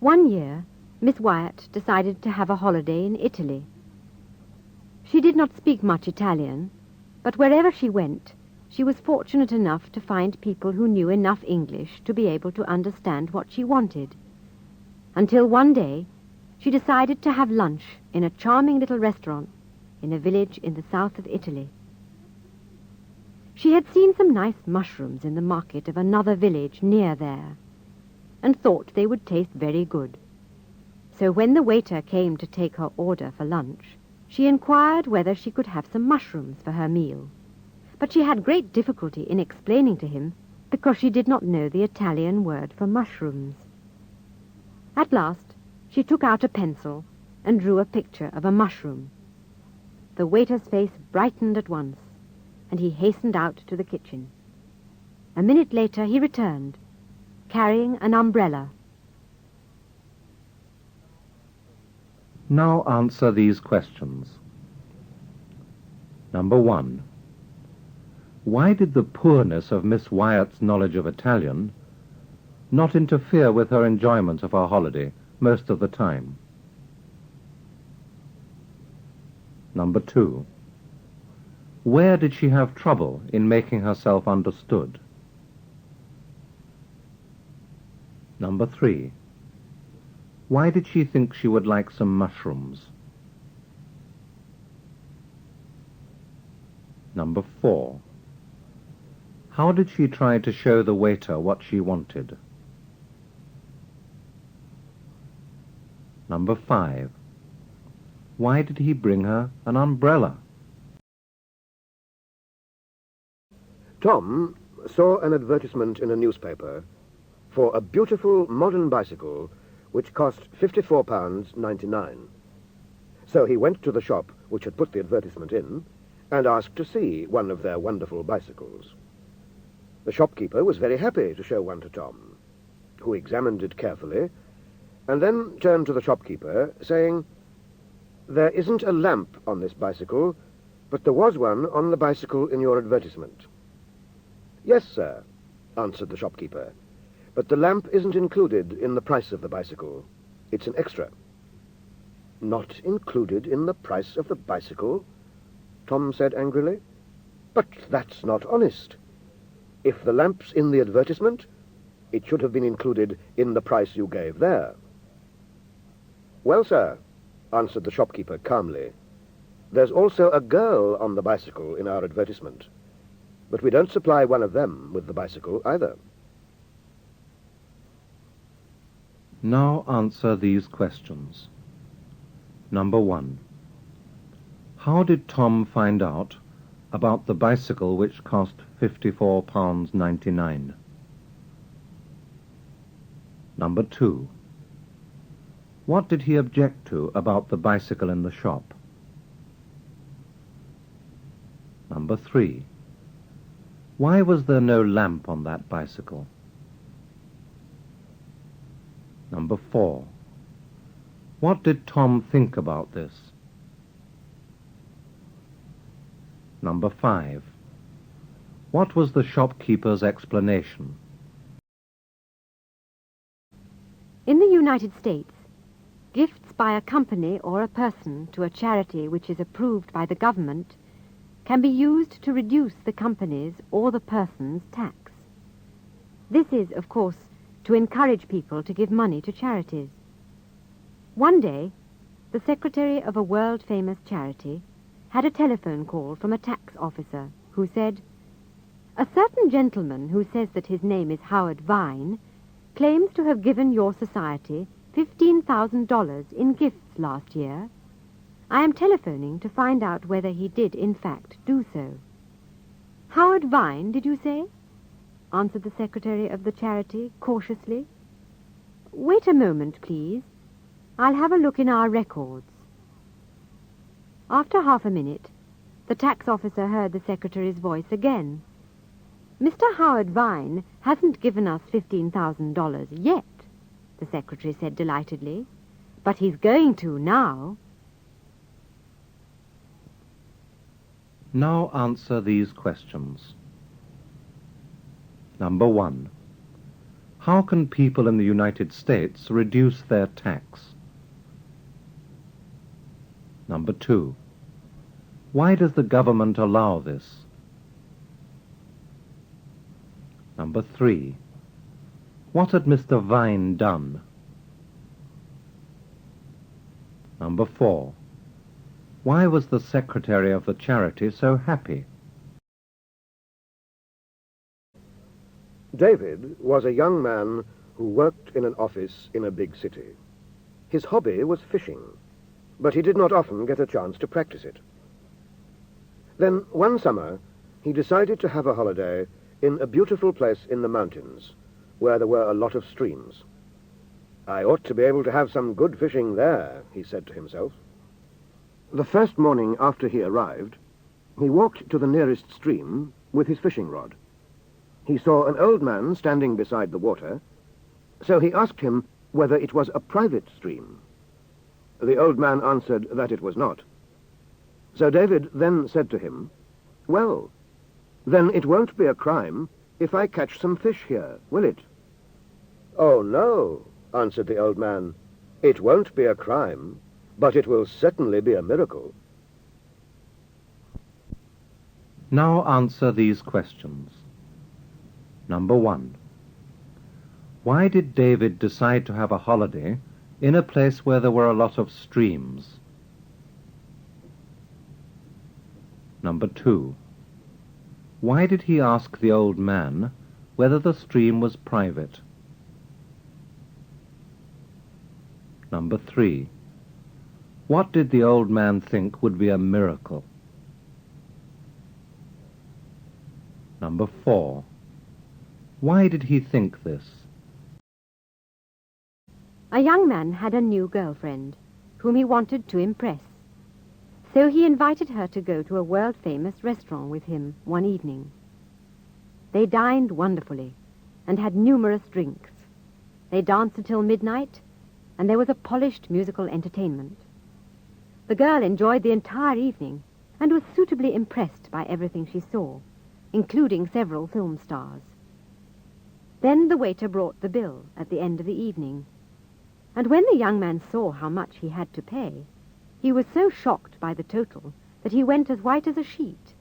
One year, Miss Wyatt decided to have a holiday in Italy. She did not speak much Italian, but wherever she went, she was fortunate enough to find people who knew enough English to be able to understand what she wanted. Until one day, she decided to have lunch in a charming little restaurant in a village in the south of Italy. She had seen some nice mushrooms in the market of another village near there, and thought they would taste very good. So when the waiter came to take her order for lunch, she inquired whether she could have some mushrooms for her meal. But she had great difficulty in explaining to him because she did not know the Italian word for mushrooms. At last, she took out a pencil and drew a picture of a mushroom. The waiter's face brightened at once, and he hastened out to the kitchen. A minute later he returned, carrying an umbrella. Now answer these questions. Number 1. Why did the poorness of Miss Wyatt's knowledge of Italian not interfere with her enjoyment of her holiday most of the time? Number 2. Where did she have trouble in making herself understood? Number 3. Why did she think she would like some mushrooms? Number 4. How did she try to show the waiter what she wanted? Number 5. Why did he bring her an umbrella? Tom saw an advertisement in a newspaper for a beautiful modern bicycle which cost £54.99. So he went to the shop which had put the advertisement in and asked to see one of their wonderful bicycles. The shopkeeper was very happy to show one to Tom, who examined it carefully and then turned to the shopkeeper, saying, "There isn't a lamp on this bicycle, but there was one on the bicycle in your advertisement." "Yes, sir," answered the shopkeeper, "but the lamp isn't included in the price of the bicycle. It's an extra." "Not included in the price of the bicycle?" Tom said angrily. "But that's not honest. If the lamp's in the advertisement, it should have been included in the price you gave there." "Well, sir," answered the shopkeeper calmly, "there's also a girl on the bicycle in our advertisement, but we don't supply one of them with the bicycle either." Now answer these questions. Number 1. How did Tom find out about the bicycle which cost £54.99? Number 2. What did he object to about the bicycle in the shop? Number 3. Why was there no lamp on that bicycle? Number 4. What did Tom think about this? Number 5. What was the shopkeeper's explanation? In the United States, gifts by a company or a person to a charity which is approved by the government can be used to reduce the company's or the person's tax. This is, of course, to encourage people to give money to charities. One day, the secretary of a world-famous charity had a telephone call from a tax officer who said, "A certain gentleman who says that his name is Howard Vine claims to have given your society $15,000 in gifts last year. I am telephoning to find out whether he did in fact do so." "Howard Vine, did you say?" answered the secretary of the charity cautiously. "Wait a moment, please. I'll have a look in our records." After half a minute, the tax officer heard the secretary's voice again. "Mr. Howard Vine hasn't given us $15,000 yet," the secretary said delightedly, "but he's going to now." Now answer these questions. Number 1. How can people in the United States reduce their tax? Number 2. Why does the government allow this? Number 3. What had Mr. Vine done? Number 4. Why was the secretary of the charity so happy? David was a young man who worked in an office in a big city. His hobby was fishing, but he did not often get a chance to practice it. Then, one summer, he decided to have a holiday in a beautiful place in the mountains, where there were a lot of streams. "I ought to be able to have some good fishing there," he said to himself. The first morning after he arrived, he walked to the nearest stream with his fishing rod. He saw an old man standing beside the water, so he asked him whether it was a private stream. The old man answered that it was not. So David then said to him, "Well, then it won't be a crime if I catch some fish here, will it?" "Oh, no," answered the old man. "It won't be a crime, but it will certainly be a miracle." Now answer these questions. Number 1. Why did David decide to have a holiday in a place where there were a lot of streams? Number 2. Why did he ask the old man whether the stream was private? Number 3. What did the old man think would be a miracle? Number 4. Why did he think this? A young man had a new girlfriend, whom he wanted to impress. So he invited her to go to a world-famous restaurant with him one evening. They dined wonderfully and had numerous drinks. They danced until midnight, and there was a polished musical entertainment. The girl enjoyed the entire evening and was suitably impressed by everything she saw, including several film stars. Then the waiter brought the bill at the end of the evening, and when the young man saw how much he had to pay, he was so shocked by the total that he went as white as a sheet.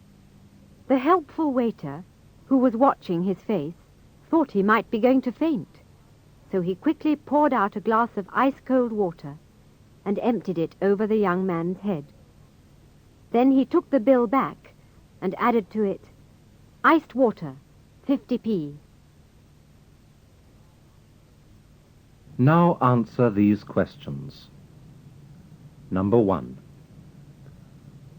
The helpful waiter, who was watching his face, thought he might be going to faint, so he quickly poured out a glass of ice-cold water and emptied it over the young man's head. Then he took the bill back and added to it, "Iced water, 50p. Now answer these questions. Number 1.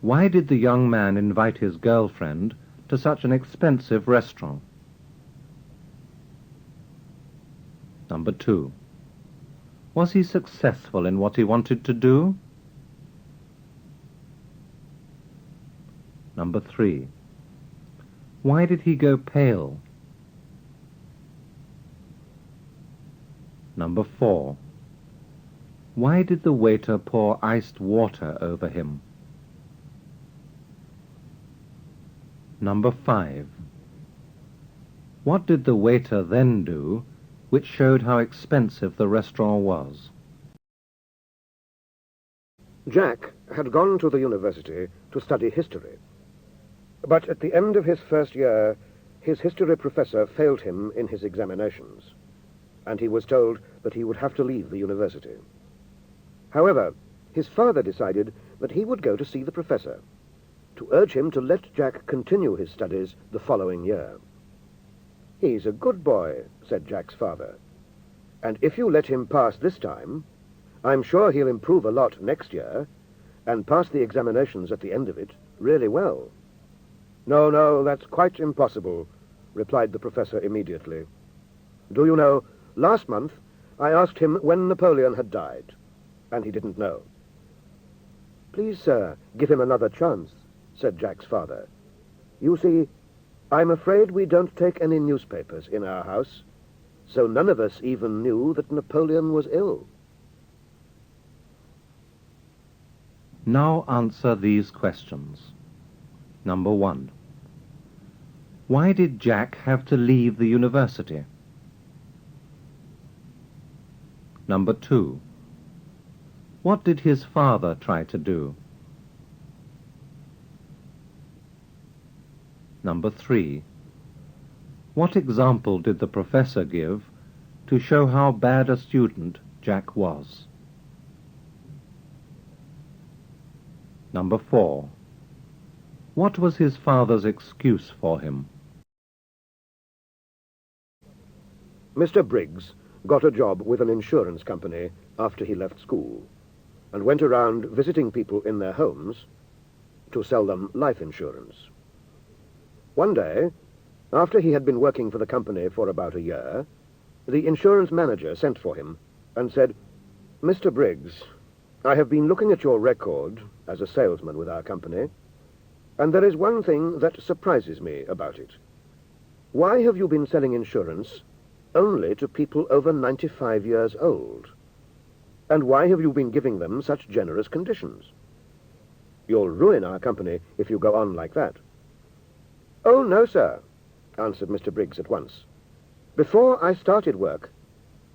Why did the young man invite his girlfriend to such an expensive restaurant? Number 2. Was he successful in what he wanted to do? Number 3. Why did he go pale? Number 4. Why did the waiter pour iced water over him? Number 5. What did the waiter then do which showed how expensive the restaurant was? Jack had gone to the university to study history. But at the end of his first year, his history professor failed him in his examinations, and he was told that he would have to leave the university. However, his father decided that he would go to see the professor, to urge him to let Jack continue his studies the following year. "He's a good boy," said Jack's father, "and if you let him pass this time, I'm sure he'll improve a lot next year and pass the examinations at the end of it really well." No, that's quite impossible," replied the professor immediately. "Do you know, last month I asked him when Napoleon had died, and he didn't know." "Please, sir, give him another chance," said Jack's father. "You see, I'm afraid we don't take any newspapers in our house, so none of us even knew that Napoleon was ill." Now answer these questions. Number 1. Why did Jack have to leave the university? Number 2. What did his father try to do? Number 3. What example did the professor give to show how bad a student Jack was? Number 4. What was his father's excuse for him? Mr. Briggs got a job with an insurance company after he left school and went around visiting people in their homes to sell them life insurance. One day, after he had been working for the company for about a year, the insurance manager sent for him and said, "Mr. Briggs, I have been looking at your record as a salesman with our company, and there is one thing that surprises me about it. Why have you been selling insurance only to people over 95 years old? And why have you been giving them such generous conditions? You'll ruin our company if you go on like that." "Oh, no, sir," answered Mr. Briggs at once. "Before I started work,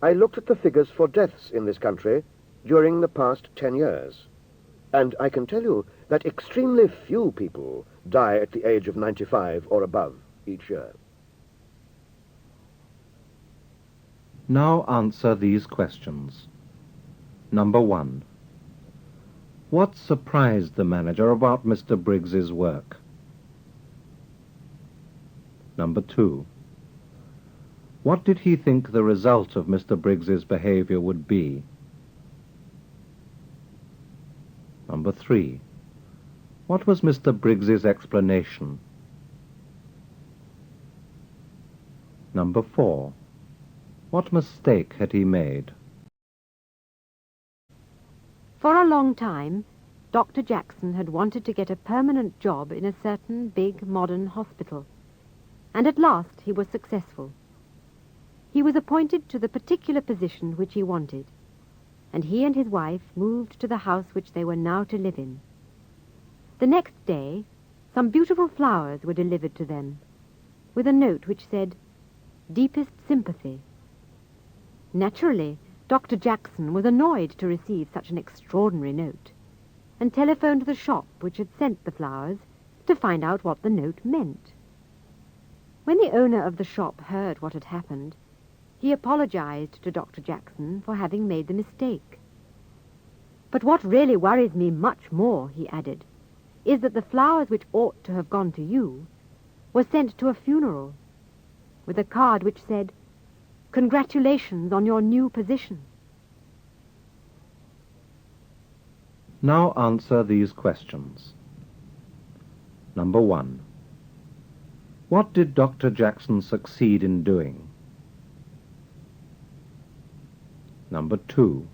I looked at the figures for deaths in this country during the past 10 years, and I can tell you that extremely few people die at the age of 95 or above each year." Now answer these questions. Number 1. What surprised the manager about Mr. Briggs's work? Number 2. What did he think the result of Mr. Briggs's behavior would be? Number 3. What was Mr. Briggs's explanation? Number 4. What mistake had he made? For a long time, Dr. Jackson had wanted to get a permanent job in a certain big modern hospital, and at last he was successful. He was appointed to the particular position which he wanted, and he and his wife moved to the house which they were now to live in. The next day, some beautiful flowers were delivered to them, with a note which said, "Deepest sympathy." Naturally, Dr. Jackson was annoyed to receive such an extraordinary note, and telephoned the shop which had sent the flowers to find out what the note meant. When the owner of the shop heard what had happened, he apologized to Dr. Jackson for having made the mistake. "But what really worries me much more," he added, "is that the flowers which ought to have gone to you were sent to a funeral, with a card which said, 'Congratulations on your new position.'" Now answer these questions. Number 1. What did Dr. Jackson succeed in doing? Number 2.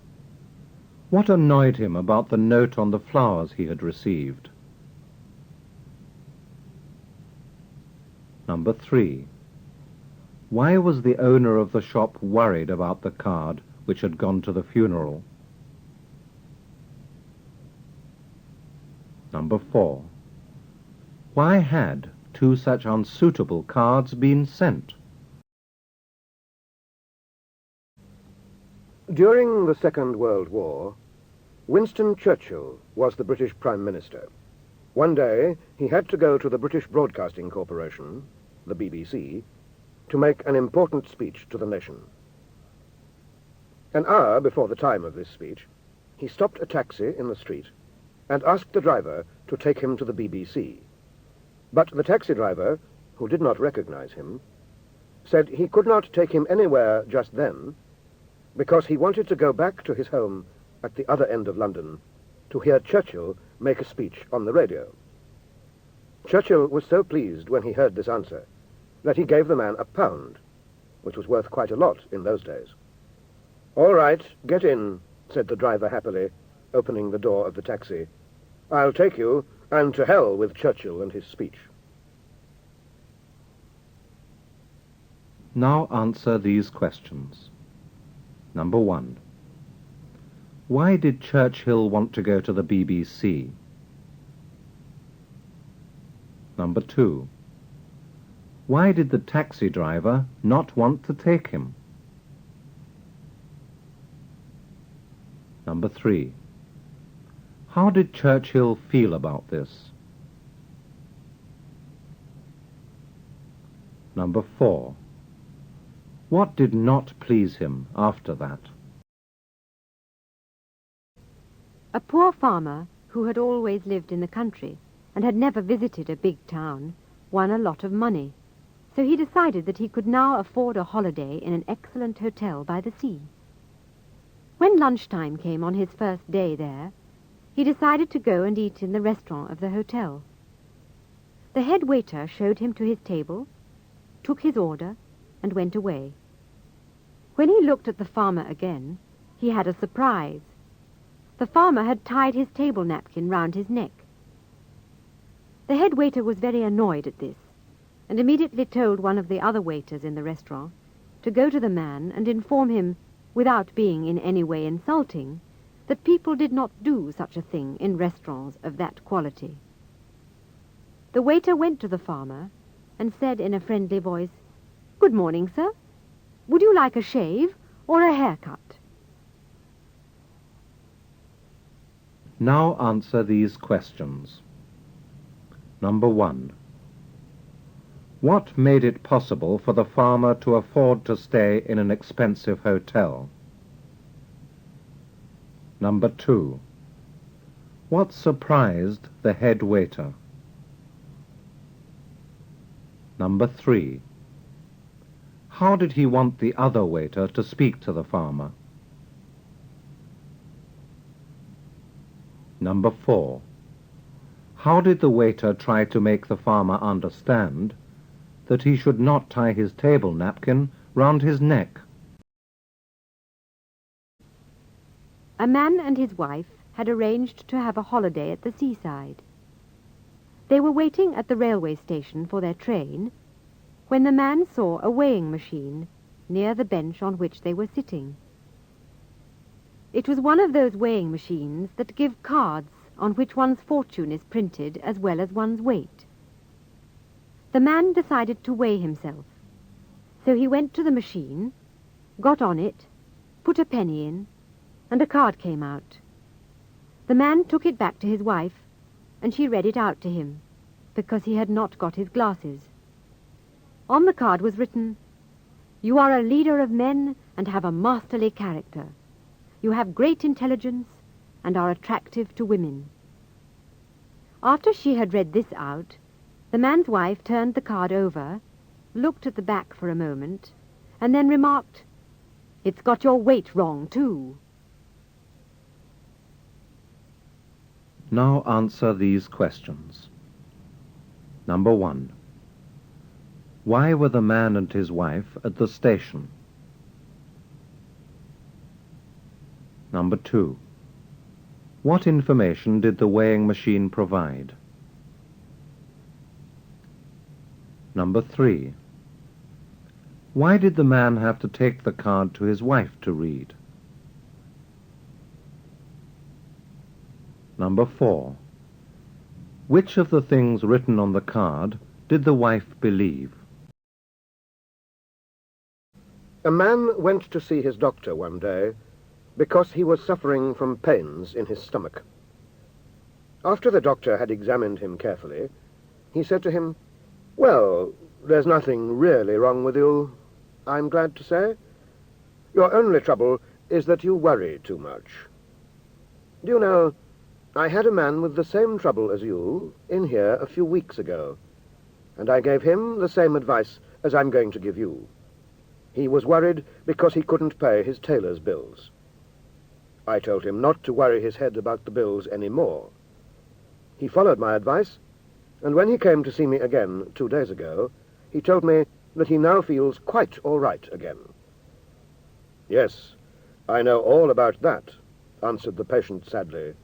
What annoyed him about the note on the flowers he had received? Number 3. Why was the owner of the shop worried about the card which had gone to the funeral? Number 4. Why had 2 such unsuitable cards been sent? During the Second World War, Winston Churchill was the British Prime Minister. One day, he had to go to the British Broadcasting Corporation, the BBC, to make an important speech to the nation. An hour before the time of this speech, he stopped a taxi in the street and asked the driver to take him to the BBC. But the taxi driver, who did not recognize him, said he could not take him anywhere just then because he wanted to go back to his home at the other end of London to hear Churchill make a speech on the radio. Churchill was so pleased when he heard this answer that he gave the man £1, which was worth quite a lot in those days. "All right, get in," said the driver happily, opening the door of the taxi. "I'll take you, and to hell with Churchill and his speech." Now answer these questions. Number 1. Why did Churchill want to go to the BBC? Number 2. Why did the taxi driver not want to take him? Number 3. How did Churchill feel about this? Number 4. What did not please him after that? A poor farmer who had always lived in the country and had never visited a big town won a lot of money, so he decided that he could now afford a holiday in an excellent hotel by the sea. When lunchtime came on his first day there, he decided to go and eat in the restaurant of the hotel. The head waiter showed him to his table, took his order, and went away. When he looked at the farmer again, he had a surprise. The farmer had tied his table napkin round his neck. The head waiter was very annoyed at this, and immediately told one of the other waiters in the restaurant to go to the man and inform him, without being in any way insulting, that people did not do such a thing in restaurants of that quality. The waiter went to the farmer and said in a friendly voice, "Good morning, sir. Would you like a shave or a haircut?" Now answer these questions. Number 1. What made it possible for the farmer to afford to stay in an expensive hotel? Number 2. What surprised the head waiter? Number 3. How did he want the other waiter to speak to the farmer? Number 4. How did the waiter try to make the farmer understand that he should not tie his table napkin round his neck? A man and his wife had arranged to have a holiday at the seaside. They were waiting at the railway station for their train when the man saw a weighing machine near the bench on which they were sitting. It was one of those weighing machines that give cards on which one's fortune is printed as well as one's weight. The man decided to weigh himself, so he went to the machine, got on it, put a penny in, and a card came out. The man took it back to his wife, and she read it out to him, because he had not got his glasses. On the card was written, "You are a leader of men and have a masterly character. You have great intelligence and are attractive to women." After she had read this out, the man's wife turned the card over, looked at the back for a moment, and then remarked, "It's got your weight wrong, too." Now answer these questions. Number 1. Why were the man and his wife at the station? Number 2. What information did the weighing machine provide? Number 3. Why did the man have to take the card to his wife to read? Number 4. Which of the things written on the card did the wife believe? A man went to see his doctor one day because he was suffering from pains in his stomach. After the doctor had examined him carefully, he said to him, "Well, there's nothing really wrong with you, I'm glad to say. Your only trouble is that you worry too much. Do you know, I had a man with the same trouble as you in here a few weeks ago, and I gave him the same advice as I'm going to give you. He was worried because he couldn't pay his tailor's bills. I told him not to worry his head about the bills any more. He followed my advice, and when he came to see me again 2 days ago, he told me that he now feels quite all right again." "Yes, I know all about that," answered the patient sadly.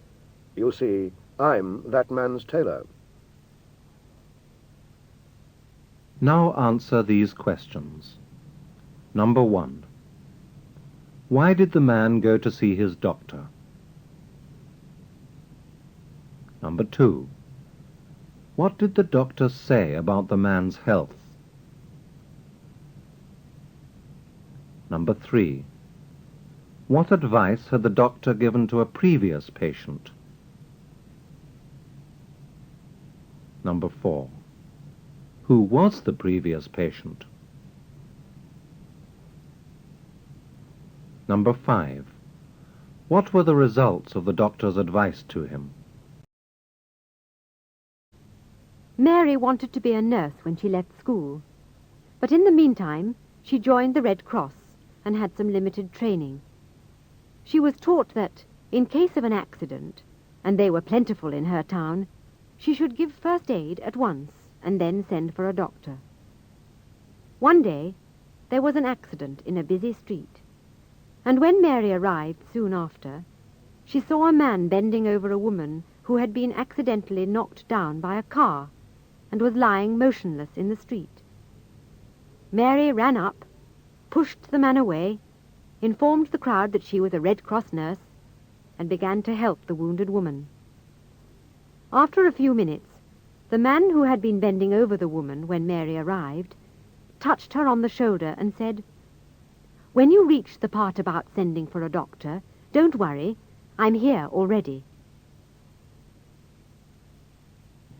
"You see, I'm that man's tailor." Now answer these questions. Number 1. Why did the man go to see his doctor? Number 2. What did the doctor say about the man's health? Number 3. What advice had the doctor given to a previous patient? Number 4. Who was the previous patient? Number 5. What were the results of the doctor's advice to him? Mary wanted to be a nurse when she left school, but in the meantime she joined the Red Cross and had some limited training. She was taught that, in case of an accident, and they were plentiful in her town, she should give first aid at once and then send for a doctor. One day there was an accident in a busy street, and when Mary arrived soon after, she saw a man bending over a woman who had been accidentally knocked down by a car and was lying motionless in the street. Mary ran up, pushed the man away, informed the crowd that she was a Red Cross nurse, and began to help the wounded woman. After a few minutes, the man who had been bending over the woman when Mary arrived touched her on the shoulder and said, "When you reach the part about sending for a doctor, don't worry, I'm here already."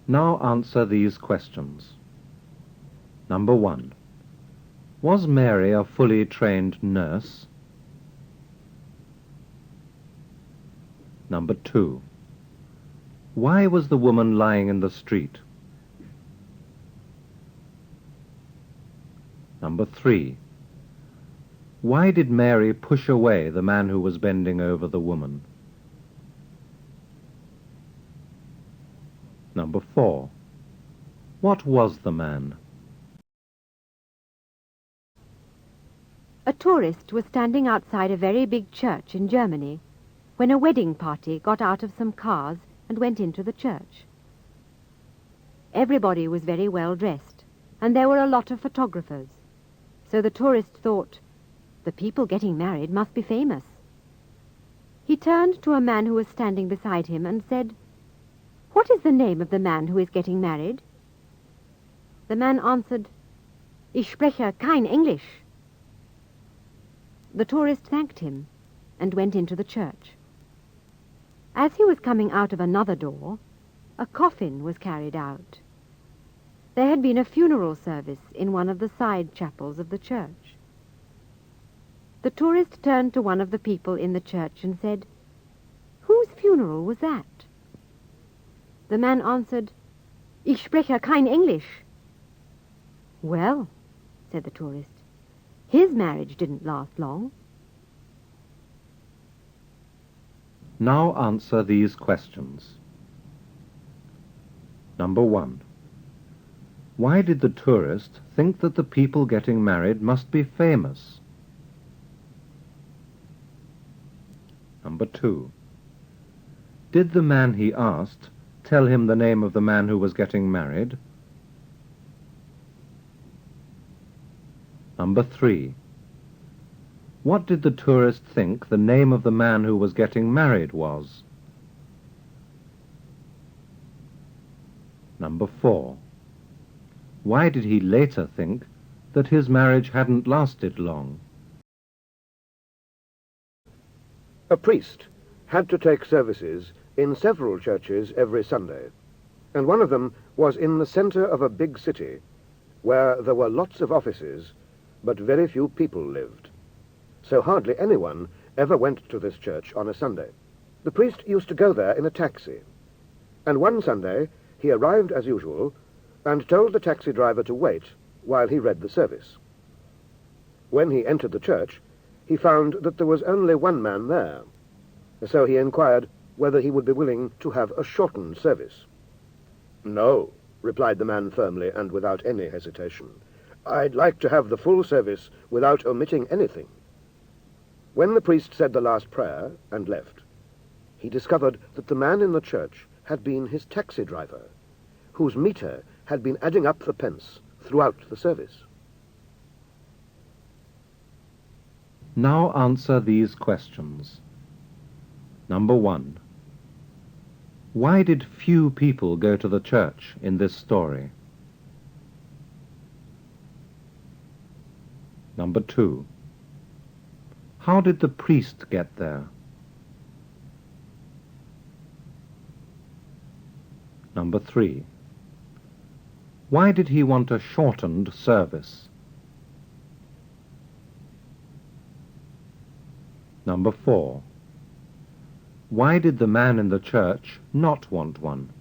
Now answer these questions. Number 1. Was Mary a fully trained nurse? Number 2. Why was the woman lying in the street? Number 3. Why did Mary push away the man who was bending over the woman? Number 4. What was the man? A tourist was standing outside a very big church in Germany when a wedding party got out of some cars and went into the church. Everybody was very well dressed, and there were a lot of photographers, so the tourist thought, the people getting married must be famous. He turned to a man who was standing beside him and said, "What is the name of the man who is getting married?" The man answered, "Ich spreche kein Englisch." The tourist thanked him and went into the church. As he was coming out of another door, a coffin was carried out. There had been a funeral service in one of the side chapels of the church. The tourist turned to one of the people in the church and said, "Whose funeral was that?" The man answered, "Ich spreche kein Englisch." "Well," said the tourist, "his marriage didn't last long." Now answer these questions. Number 1. Why did the tourist think that the people getting married must be famous? Number 2. Did the man he asked tell him the name of the man who was getting married? Number 3. What did the tourist think the name of the man who was getting married was? Number 4. Why did he later think that his marriage hadn't lasted long? A priest had to take services in several churches every Sunday, and one of them was in the center of a big city, where there were lots of offices, but very few people lived. So hardly anyone ever went to this church on a Sunday. The priest used to go there in a taxi, and one Sunday he arrived as usual and told the taxi driver to wait while he read the service. When he entered the church, he found that there was only one man there, so he inquired whether he would be willing to have a shortened service. "No," replied the man firmly and without any hesitation. "I'd like to have the full service without omitting anything." When the priest said the last prayer and left, he discovered that the man in the church had been his taxi driver, whose meter had been adding up the pence throughout the service. Now answer these questions. Number 1. Why did few people go to the church in this story? Number 2. How did the priest get there? Number 3. Why did he want a shortened service? Number 4. Why did the man in the church not want one?